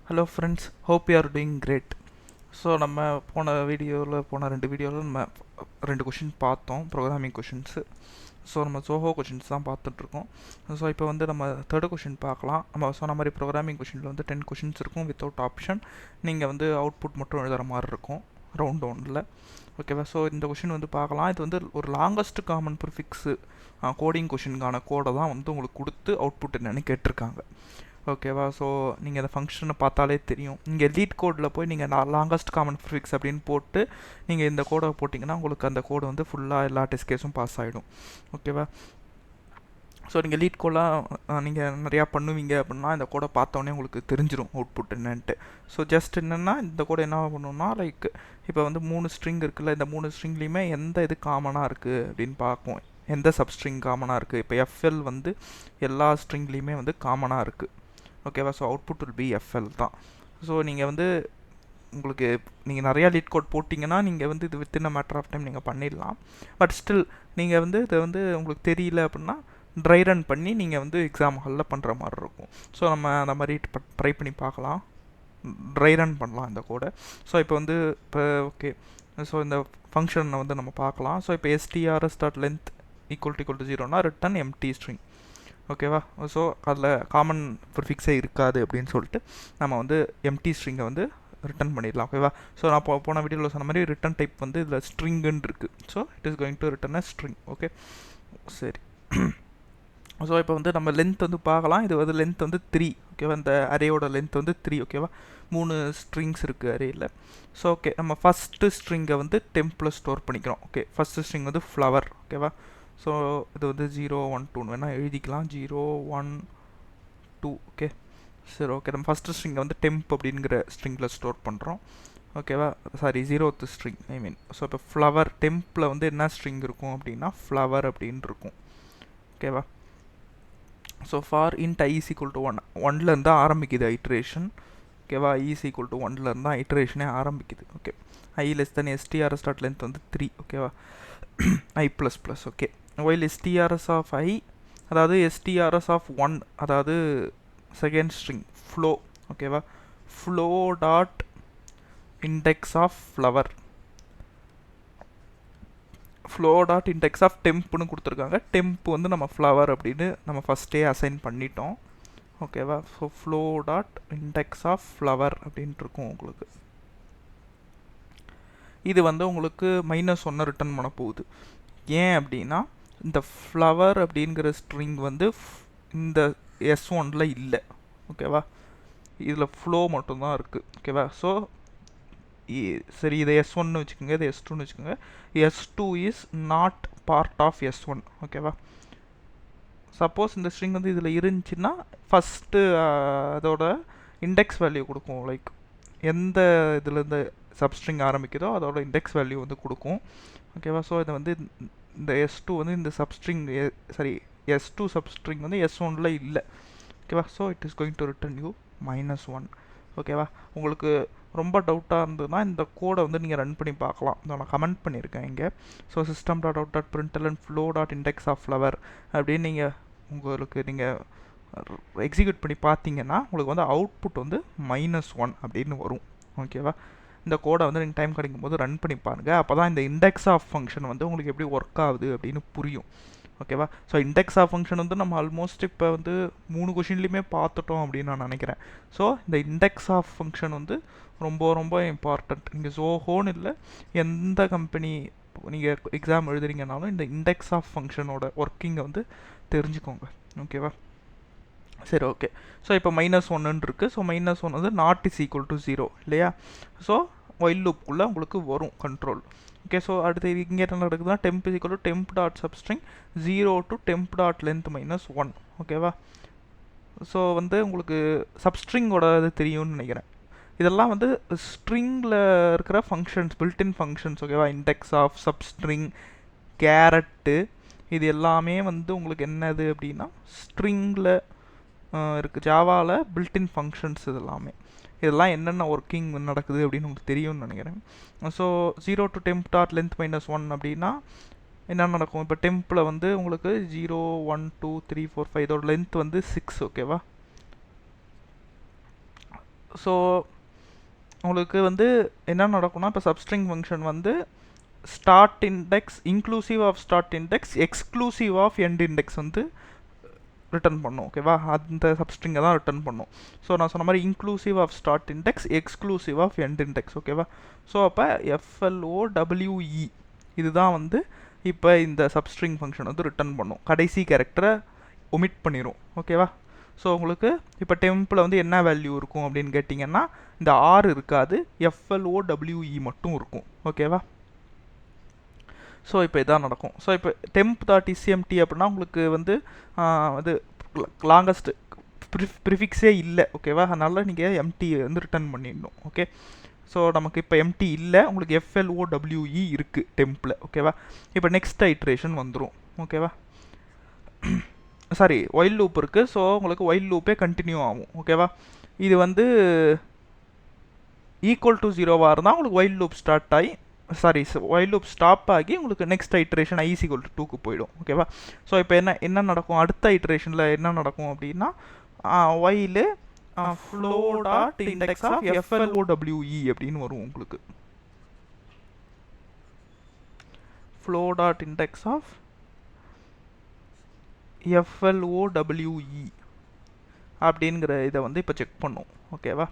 Hello friends, hope you are doing great. So நம்ம போன ரெண்டு வீடியோவில் நம்ம ரெண்டு கொஷின் பார்த்தோம், ப்ரோக்ராமிங் கொஷின்ஸு. ஸோ நம்ம ஜோஹோ கொஷின்ஸ் தான் பார்த்துட்ருக்கோம். ஸோ இப்போ வந்து நம்ம தேர்டு கொஷின் பார்க்கலாம். நம்ம சொன்ன மாதிரி ப்ரோக்ராமிங் கொஷினில் வந்து 10 கொஷின்ஸ் இருக்கும் வித்தவுட் ஆப்ஷன். நீங்கள் வந்து அவுட்புட் மட்டும் எழுதுகிற மாதிரி இருக்கும் ரவுண்ட் ஒன்றில். ஓகேவா? ஸோ இந்த கொஷின் வந்து பார்க்கலாம். இது வந்து ஒரு லாங்கஸ்ட் காமன் ப்ரிஃபிக்ஸு கோடிங் கொஷினுக்கான கோடை தான் வந்து உங்களுக்கு கொடுத்து அவுட்புட் என்னென்னு கேட்டிருக்காங்க. ஓகேவா? ஸோ நீங்கள் அந்த ஃபங்க்ஷனை பார்த்தாலே தெரியும். இங்கே லீட் கோடில் போய் நீங்கள் லாங்கஸ்ட் காமன் ப்ரிஃபிக்ஸ் அப்படின்னு போட்டு நீங்கள் இந்த கோடை போட்டிங்கன்னா உங்களுக்கு அந்த கோடு வந்து ஃபுல்லாக எல்லா டெஸ்ட் கேஸும் பாஸ் ஆகிடும். ஓகேவா? ஸோ நீங்கள் லீட் கோடெலாம் நீங்கள் நிறையா பண்ணுவீங்க அப்படின்னா இந்த கோடை பார்த்தோன்னே உங்களுக்கு தெரிஞ்சிடும் அவுட்புட் என்னன்ட்டு. ஸோ ஜஸ்ட் என்னென்னா இந்த கோடை என்ன பண்ணணும்னா, லைக் இப்போ வந்து 3 ஸ்ட்ரிங் இருக்குல்ல, இந்த 3 ஸ்ட்ரிங்லேயுமே எந்த இது காமனாக இருக்குது அப்படின்னு பார்ப்போம். எந்த சப்ஸ்ட்ரிங் காமனாக இருக்குது. இப்போ எஃப்எல் வந்து எல்லா ஸ்ட்ரிங்லேயுமே வந்து காமனாக இருக்குது. ஓகேவா? So output will be FL தான். ஸோ நீங்கள் வந்து உங்களுக்கு நீங்கள் நிறையா லீட் கோட் போட்டிங்கன்னா நீங்கள் வந்து இது within a matter of time நீங்கள் பண்ணிடலாம். பட் ஸ்டில் நீங்கள் வந்து இதை வந்து உங்களுக்கு தெரியல அப்படின்னா ட்ரை ரன் பண்ணி நீங்கள் வந்து எக்ஸாம் ஹாலில் பண்ணுற மாதிரி இருக்கும். ஸோ நம்ம அந்த மாதிரி ட்ரை பண்ணி பார்க்கலாம், ட்ரை ரன் பண்ணலாம் இந்த கோடை. ஸோ இப்போ வந்து ஓகே, ஸோ இந்த ஃபங்க்ஷனை வந்து நம்ம பார்க்கலாம். ஸோ இப்போ strs.length ஈக்குவல் டு 0னா ரிட்டன் எம்டி ஸ்ட்ரிங். ஓகேவா? ஸோ அதில் காமன் ப்ரிஃபிக்ஸே இருக்காது அப்படின்னு சொல்லிட்டு நம்ம வந்து எம்டி ஸ்ட்ரிங்கை வந்து ரிட்டன் பண்ணிடலாம். ஓகேவா? ஸோ நான் போன வீடியோவில் சொன்ன மாதிரி ரிட்டன் டைப் வந்து இதில் ஸ்ட்ரிங்குன்னு இருக்குது. So it is going to return a string. Okay, சரி. ஸோ இப்போ வந்து நம்ம லென்த் வந்து பார்க்கலாம். இது வந்து லென்த் வந்து 3. ஓகேவா? இந்த அரேயோட லென்த் வந்து 3. ஓகேவா? 3 ஸ்ட்ரிங்ஸ் இருக்குது அரேயில். ஸோ ஓகே, நம்ம ஃபஸ்ட்டு ஸ்ட்ரிங்கை வந்து டெம்பில் ஸ்டோர் பண்ணிக்கிறோம். ஓகே, ஃபஸ்ட்டு ஸ்ட்ரிங் வந்து ஃப்ளவர். ஓகேவா? ஸோ இது வந்து 0 1 2 வேணால் எழுதிக்கலாம். 0 1 2. ஓகே, சரி. ஓகே, நம்ம ஃபஸ்ட்டு ஸ்ட்ரிங்கை வந்து டெம்ப் அப்படிங்கிற ஸ்ட்ரிங்கில் ஸ்டோர் பண்ணுறோம். ஓகேவா? சாரி, 0th ஸ்ட்ரிங் ஐ மீன். ஸோ இப்போ ஃப்ளவர் டெம்பில் வந்து என்ன ஸ்ட்ரிங் இருக்கும் அப்படின்னா ஃப்ளவர் அப்படின்னு இருக்கும். ஓகேவா? So for int i is equal to 1, 1லேருந்து ஆரம்பிக்குது ஐட்ரேஷன். ஓகேவா? i is equal to 1லேருந்து தான் ஐட்ரேஷனே ஆரம்பிக்குது. Okay, i less than strs.length வந்து 3. ஓகேவா? i plus plus. Okay, while strs of i, அதாவது strs of 1, அதாவது செகண்ட் ஸ்ட்ரிங் ஃப்ளோ. ஓகேவா? Flow dot index of flower, flow dot index of டெம்ப்னு கொடுத்துருக்காங்க. Temp வந்து நம்ம ஃப்ளவர் அப்படின்னு நம்ம ஃபஸ்ட்டே அசைன் பண்ணிட்டோம். ஓகேவா? So flow dot index of flower அப்படின்ட்டு இருக்கும் உங்களுக்கு. இது வந்து உங்களுக்கு -1 ரிட்டர்ன் பண்ண போகுது. ஏன் அப்படின்னா இந்த ஃப்ளவர் அப்படிங்கிற ஸ்ட்ரிங் வந்து இந்த S1ல் இல்லை. ஓகேவா? இதில் ஃப்ளோ மட்டும்தான் இருக்குது. ஓகேவா? ஸோ சரி, இதை S1ன்னு வச்சுக்கோங்க, இதை S2ன்னு வச்சுக்கோங்க. S2 is not part of S1. ஓகேவா? சப்போஸ் இந்த ஸ்ட்ரிங் வந்து இதில் இருந்துச்சுன்னா ஃபஸ்ட்டு அதோட இண்டெக்ஸ் வேல்யூ கொடுக்கும். லைக் எந்த இதுலேருந்து சப்ஸ்ட்ரிங் ஆரம்பிக்குதோ அதோட இண்டெக்ஸ் வேல்யூ வந்து கொடுக்கும். ஓகேவா? ஸோ இதை வந்து இந்த S2 வந்து இந்த சப்ஸ்ட்ரிங் சாரி S2 சப்ஸ்ட்ரிங் வந்து S1ல் இல்லை. ஓகேவா? So it is going to return you -1. ஓகேவா? உங்களுக்கு ரொம்ப டவுட்டாக இருந்ததுன்னா இந்த கோடை வந்து நீங்கள் ரன் பண்ணி பார்க்கலாம். நான் கமெண்ட் பண்ணியிருக்கேன் இங்கே. So system.out.println flow.index of flower அப்படின்னு நீங்கள் நீங்கள் எக்ஸிக்யூட் பண்ணி பார்த்தீங்கன்னா உங்களுக்கு வந்து அவுட்புட் வந்து -1 அப்படின்னு வரும். ஓகேவா? இந்த கோடை வந்து நீங்கள் டைம் கிடைக்கும் போது ரன் பண்ணி பாருங்கள். அப்போ தான் இந்த இண்டெக்ஸ் ஆஃப் ஃபங்க்ஷன் வந்து உங்களுக்கு எப்படி ஒர்க் ஆகுது அப்படின்னு புரியும். ஓகேவா? ஸோ இண்டெக்ஸ் ஆஃப் ஃபங்க்ஷன் வந்து நம்ம ஆல்மோஸ்ட் இப்போ வந்து 3 கொஷின்லையுமே பார்த்துட்டோம் அப்படின்னு நான் நினைக்கிறேன். ஸோ இந்த இண்டெக்ஸ் ஆஃப் ஃபங்க்ஷன் வந்து ரொம்ப ரொம்ப இம்பார்ட்டண்ட். நீங்கள் ஜோஹோன்னு இல்லை, எந்த கம்பெனி நீங்கள் எக்ஸாம் எழுதுறீங்கனாலும் இந்த இண்டெக்ஸ் ஆஃப் ஃபங்க்ஷனோட ஒர்க்கிங்கை வந்து தெரிஞ்சுக்கோங்க. ஓகேவா? சரி, ஓகே. ஸோ இப்போ -1 இருக்குது. ஸோ -1 வந்து நாட் இஸ் ஈக்குவல் டு 0 இல்லையா? ஸோ ஒயில் லூப்புக்குள்ளே உங்களுக்கு வரும் கண்ட்ரோல். ஓகே, ஸோ அடுத்து இங்கே என்ன நடக்குதுன்னா temp is equal to temp dot substring 0 to temp dot length -1. ஓகேவா? ஸோ வந்து உங்களுக்கு சப்ஸ்ட்ரிங்கோட இது தெரியும்னு நினைக்கிறேன். இதெல்லாம் வந்து ஸ்ட்ரிங்கில் இருக்கிற ஃபங்க்ஷன்ஸ், பில்டின் ஃபங்க்ஷன்ஸ். ஓகேவா? இண்டெக்ஸ் ஆஃப், சப்ஸ்ட்ரிங், கேரட்டு, இது எல்லாமே வந்து உங்களுக்கு என்னது அப்படின்னா ஸ்ட்ரிங்கில் இருக்குது. ஜாவாவில் பில்டின் ஃபங்க்ஷன்ஸ் இதெல்லாம் என்னென்ன ஒர்க்கிங் நடக்குது அப்படின்னு உங்களுக்கு தெரியும்னு நினைக்கிறேன். So 0 to temp dot length -1 அப்படின்னா என்ன நடக்கும்? இப்போ டெம்பில் வந்து உங்களுக்கு 0 1 2 3 4 5 இதோட லென்த் வந்து 6. ஓகேவா? ஸோ உங்களுக்கு வந்து என்ன நடக்கும்னா, இப்போ சப்ஸ்ட்ரிங் ஃபங்க்ஷன் வந்து start index inclusive of start index exclusive of end index வந்து ரிட்டர்ன் பண்ணும். ஓகேவா, அந்த சப்ஸ்ட்ரிங்கை தான் ரிட்டர்ன் பண்ணும். ஸோ நான் சொன்ன மாதிரி inclusive of start index exclusive of end index. ஓகேவா, ஸோ அப்போ FLOWE இதுதான் வந்து இப்போ இந்த சப்ஸ்ட்ரிங் ஃபங்க்ஷன் வந்து ரிட்டர்ன் பண்ணும். கடைசி கேரக்டரை ஒமிட் பண்ணிடும். ஓகேவா, ஸோ உங்களுக்கு இப்போ டெம்பில் வந்து என்ன வேல்யூ இருக்கும் அப்படின்னு கேட்டிங்கன்னா, இந்த R இருக்காது, FLOWE மட்டும் இருக்கும். ஓகேவா, ஸோ இப்போ இதான் நடக்கும். ஸோ இப்போ temp.isempty அப்படின்னா உங்களுக்கு வந்து இது லாங்கஸ்ட் ப்ரிஃபிக்ஸே இல்லை. ஓகேவா, அதனால் நீங்கள் எம்டி வந்து ரிட்டர்ன் பண்ணிடணும். ஓகே, ஸோ நமக்கு இப்போ எம்டி இல்லை, உங்களுக்கு FLOWE இருக்குது டெம்பில். ஓகேவா, இப்போ நெக்ஸ்ட் ஐட்ரேஷன் வந்துடும். ஓகேவா, சாரி ஒயில் லூப் இருக்குது. ஸோ உங்களுக்கு ஒயில் லூப்பே கண்டினியூ ஆகும். ஓகேவா, இது வந்து ஈக்குவல் டு 0வாக இருந்தால் உங்களுக்கு ஒயில் லூப் ஸ்டார்ட் ஆகி ஒயில் லூப் ஸ்டாப் ஆகி உங்களுக்கு நெக்ஸ்ட் ஐட்ரேஷன் i = 2க்கு போயிடும். ஓகேவா, ஸோ இப்போ என்ன நடக்கும், அடுத்த ஐட்ரேஷனில் என்ன நடக்கும் அப்படின்னா, ஒயில் flow.index of FLOWE அப்படின்னு வரும் உங்களுக்கு. flow.index of FLOWE அப்படிங்கிற இதை வந்து இப்போ செக் பண்ணும். ஓகேவா,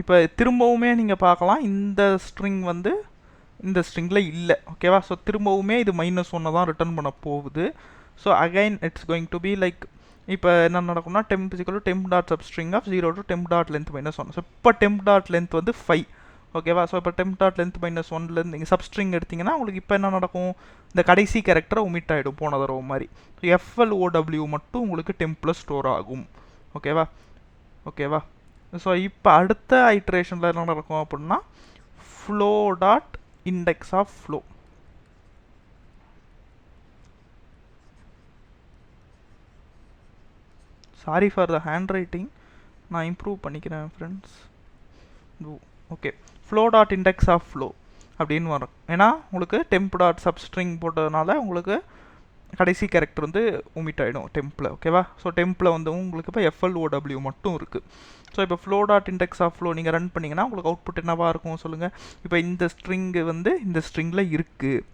இப்போ திரும்பவுமே நீங்கள் பார்க்கலாம், இந்த ஸ்ட்ரிங் வந்து இந்த ஸ்ட்ரிங்கில் இல்லை. ஓகேவா, ஸோ திரும்பவுமே இது -1 தான் ரிட்டர்ன் பண்ண போகுது. So again it's going to be like, இப்போ என்ன நடக்கும்னா temp.substring of 0 to temp.length -1. So இப்போ temp.length வந்து 5. ஓகேவா, ஸோ இப்போ temp.length -1லேருந்து நீங்கள் சப்ஸ்ட்ரிங் எடுத்திங்கன்னா உங்களுக்கு இப்போ என்ன நடக்கும், இந்த கடைசி கேரக்டரை ஒமிட் ஆகிடும் போன தடவை மாதிரி. ஸோ FLOW மட்டும் உங்களுக்கு டெம்பில் ஸ்டோர் ஆகும். ஓகேவா, ஓகேவா, ஸோ இப்போ அடுத்த ஐட்ரேஷனில் என்ன நடக்கும் அப்படின்னா, flow.index of flow. Sorry for the hand writing, நான் இம்ப்ரூவ் பண்ணிக்கிறேன் friends. Okay, flow.index of flow அப்படின்னு வரும். ஏன்னா உங்களுக்கு temp.substring போட்டதுனால உங்களுக்கு கடைசி கேரக்டர் வந்து ஒமிட் ஆகிடும் டெம்பில். ஓகேவா, ஸோ டெம்பில் வந்து உங்களுக்கு இப்போ FLOW மட்டும் இருக்குது. ஸோ இப்போ flow.index of flow நீங்கள் ரன் பண்ணிங்கன்னா உங்களுக்கு அவுட்புட் என்னவாக இருக்கும் சொல்லுங்கள். இப்போ இந்த ஸ்ட்ரிங்கு வந்து இந்த ஸ்ட்ரிங்கில் இருக்குது,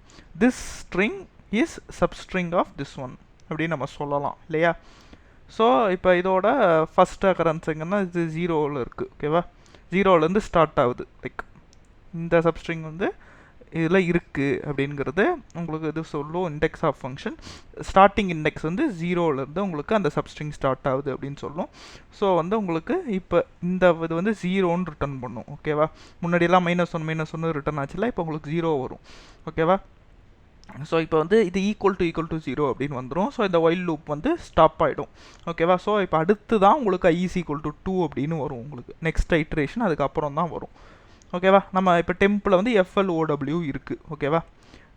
this string is substring of this one அப்படின்னு நம்ம சொல்லலாம் இல்லையா. ஸோ இப்போ இதோட ஃபஸ்ட் அக்கரன்ஸ் எங்கன்னா இது 0வில் இருக்குது. ஓகேவா, 0லேருந்து ஸ்டார்ட் ஆகுது. லைக் இந்த சப்ஸ்ட்ரிங் வந்து இதில் இருக்குது அப்படிங்கிறது உங்களுக்கு இது சொல்லும். Index of function starting index வந்து 0லேருந்து உங்களுக்கு அந்த சப்ஸ்ட்ரிங் ஸ்டார்ட் ஆகுது அப்படின்னு சொல்லும். ஸோ வந்து உங்களுக்கு இப்போ இந்த இது வந்து 0ன்னு ரிட்டர்ன் பண்ணும். ஓகேவா, முன்னாடியெல்லாம் -1 ரிட்டர்ன் ஆச்சுல, இப்போ உங்களுக்கு 0 வரும். ஓகேவா, ஸோ இப்போ வந்து இது ஈக்குவல் டு 0 அப்படின்னு வந்துடும். ஸோ இந்த ஒயில் லூப் வந்து ஸ்டாப் ஆகிடும். ஓகேவா, ஸோ இப்போ அடுத்து தான் உங்களுக்கு i = 2 அப்படின்னு வரும். உங்களுக்கு நெக்ஸ்ட் ஐட்ரேஷன் அதுக்கப்புறம் தான் வரும். ஓகேவா, நம்ம இப்போ டெம்பில் வந்து FLOW இருக்குது. ஓகேவா,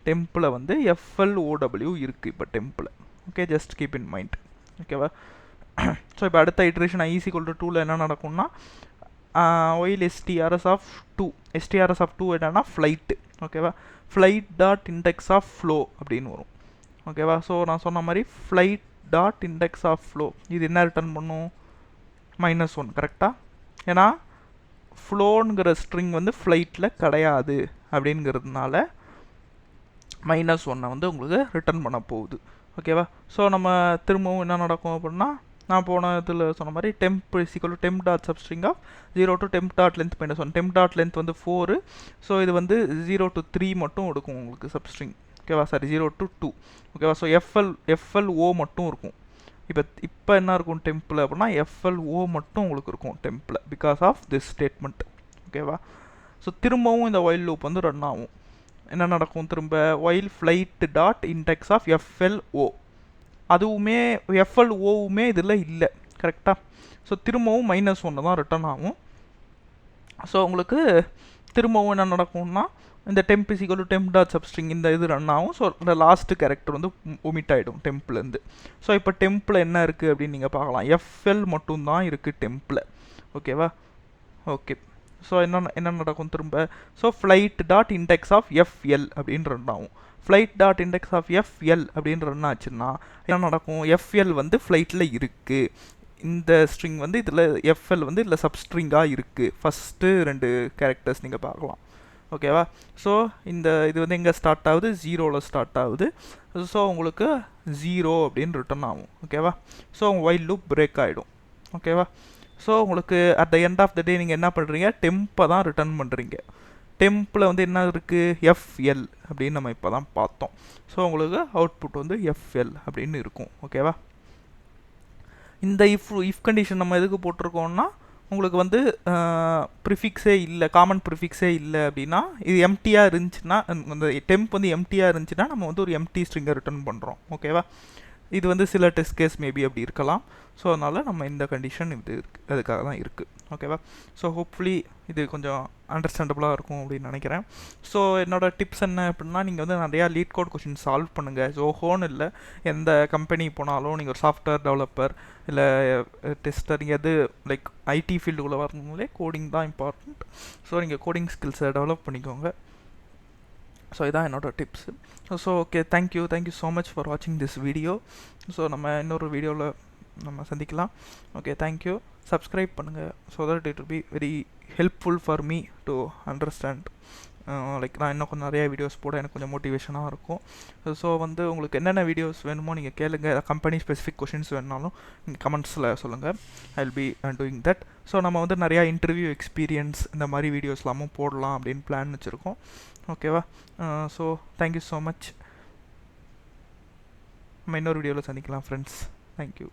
டெம்பில் வந்து FLOW இருக்குது இப்போ temple. Okay, just keep in mind. ஓகேவா, ஸோ இப்போ அடுத்த ஐட்ரேஷன் i = 2ல் என்ன நடக்கும்னா, while STRS of 2 என்னன்னா ஃப்ளைட்டு. ஓகேவா, flight.index of flow அப்படின்னு வரும். ஓகேவா, ஸோ நான் சொன்ன மாதிரி flight.index of flow இது என்ன ரிட்டர்ன் பண்ணும், -1. கரெக்டாக, ஏன்னா ஃப்ளோங்கிற ஸ்ட்ரிங் வந்து ஃப்ளைட்டில் கிடையாது அப்படிங்கிறதுனால -1 வந்து உங்களுக்கு ரிட்டர்ன் பண்ண போகுது. ஓகேவா, ஸோ நம்ம திரும்பவும் என்ன நடக்கும் அப்படின்னா, நான் போன இதில் சொன்ன மாதிரி temp = temp.substring of 0 to temp.length -1. temp.length வந்து 4. ஸோ இது வந்து 0 to 3 மட்டும் எடுக்கும் உங்களுக்கு சப்ஸ்ட்ரிங். ஓகேவா, சாரி 0 to 2. ஓகேவா, ஸோ FLO மட்டும் இருக்கும். இப்போ என்ன இருக்கும் டெம்பில் அப்படின்னா, FLO மட்டும் உங்களுக்கு இருக்கும் டெம்பில் பிகாஸ் ஆஃப் திஸ் ஸ்டேட்மெண்ட். ஓகேவா, ஸோ திரும்பவும் இந்த ஒயில் லூப் வந்து ரன் ஆகும். என்ன நடக்கும், திரும்ப while flight.index of FLO, அதுவுமே FLOவுமே இதில் இல்லை. கரெக்டாக, ஸோ திரும்பவும் -1 தான் ரிட்டர்ன் ஆகும். ஸோ உங்களுக்கு திரும்பவும் என்ன நடக்கும்னா, இந்த temp = temp.substring இந்த இது ரன் ஆகும். ஸோ இந்த லாஸ்ட் கேரக்டர் வந்து ஒமிட் ஆகிடும் டெம்பிலேருந்து. ஸோ இப்போ டெம்பில் என்ன இருக்குது அப்படின்னு நீங்கள் பார்க்கலாம், FL மட்டும்தான் இருக்குது டெம்பில். ஓகேவா, ஓகே, ஸோ என்ன நடக்கும் திரும்ப, ஸோ flight.index of FL அப்படின்னு ரன் ஆகும். flight.index of FL அப்படின்னு ரன் ஆச்சுன்னா என்ன நடக்கும், FL வந்து ஃப்ளைட்டில் இருக்குது. இந்த ஸ்ட்ரிங் வந்து இதில் எஃப்எல் வந்து இதில் சப்ஸ்ட்ரிங்காக இருக்குது. ஃபஸ்ட்டு 2 கேரக்டர்ஸ் நீங்கள் பார்க்கலாம். ஓகேவா? ஸோ இது வந்து எங்கே ஸ்டார்ட் ஆகுது? 0வில் ஸ்டார்ட் ஆகுது. ஸோ உங்களுக்கு 0 அப்படின்னு ரிட்டர்ன் ஆகும். ஓகேவா? ஸோ உங்கள் வைல் லூப் பிரேக் ஆகிடும். ஓகேவா? ஸோ உங்களுக்கு at the end of the day நீங்கள் என்ன பண்ணுறீங்க? டெம்பை தான் ரிட்டர்ன் பண்ணுறீங்க. டெம்பில் வந்து என்ன இருக்குது? எஃப்எல் அப்படின்னு நம்ம இப்போ தான் பார்த்தோம். ஸோ உங்களுக்கு அவுட்புட் வந்து எஃப்எல் அப்படின்னு இருக்கும். ஓகேவா? இந்த இஃப் கண்டிஷன் நம்ம எதுக்கு போட்டிருக்கோம்னா, உங்களுக்கு வந்து ப்ரிஃபிக்ஸே இல்லை, காமன் ப்ரிஃபிக்ஸே இல்லை அப்படின்னா, இது எம்டியாக இருந்துச்சுன்னா, அந்த டெம்ப் வந்து எம்டியாக இருந்துச்சுன்னா நம்ம வந்து ஒரு எம்டி ஸ்ட்ரிங்கை ரிட்டர்ன் பண்ணுறோம். ஓகேவா? இது வந்து சில டெஸ்ட் கேஸ் மேபி அப்படி இருக்கலாம். ஸோ அதனால் நம்ம இந்த கண்டிஷன் இது அதுக்காக தான் இருக்குது. ஓகேவா? ஸோ ஹோப்ஃபுல்லி இது கொஞ்சம் அண்டர்ஸ்டாண்டபுளாக இருக்கும் அப்படின்னு நினைக்கிறேன். ஸோ என்னோடய டிப்ஸ் என்ன அப்படின்னா, நீங்கள் வந்து நிறையா லீட் கோட் கொஷின் சால்வ் பண்ணுங்கள். ஜோஹோன்னு இல்லை, எந்த கம்பெனி போனாலும் நீங்கள் ஒரு சாஃப்ட்வேர் டெவலப்பர் இல்லை டெஸ்டர், நீங்கள் எது லைக் ஐடி ஃபீல்டுக்குள்ளே வரணுங்களே கோடிங் தான் இம்பார்ட்டண்ட். ஸோ நீங்கள் கோடிங் ஸ்கில்ஸை டெவலப் பண்ணிக்கோங்க. ஸோ இதான் என்னோடய tips. So okay, thank you so much for வாட்சிங் திஸ் வீடியோ. ஸோ நம்ம இன்னொரு வீடியோவில் நம்ம சந்திக்கலாம். Okay, thank you. சப்ஸ்கிரைப் பண்ணுங்கள். So that it will be very helpful for me to understand. Like நான் இன்னும் கொஞ்சம் நிறையா வீடியோஸ் போட எனக்கு கொஞ்சம் மோட்டிவேஷனாக இருக்கும். ஸோ வந்து உங்களுக்கு என்னென்ன வீடியோஸ் வேணுமோ நீங்கள் கேளுங்க. கம்பெனி ஸ்பெசிஃபிக் கொஷின்ஸ் வேணுனாலும் நீங்கள் கமெண்ட்ஸில் சொல்லுங்கள். I will be doing that. So நம்ம வந்து நிறையா இன்டர்வியூ எக்ஸ்பீரியன்ஸ் இந்த மாதிரி வீடியோஸ்லாமும் போடலாம் அப்படின்னு பிளான் வச்சுருக்கோம். ஓகேவா? So thank you so much. நம்ம இன்னொரு வீடியோவில் சந்திக்கலாம் ஃப்ரெண்ட்ஸ். தேங்க்யூ.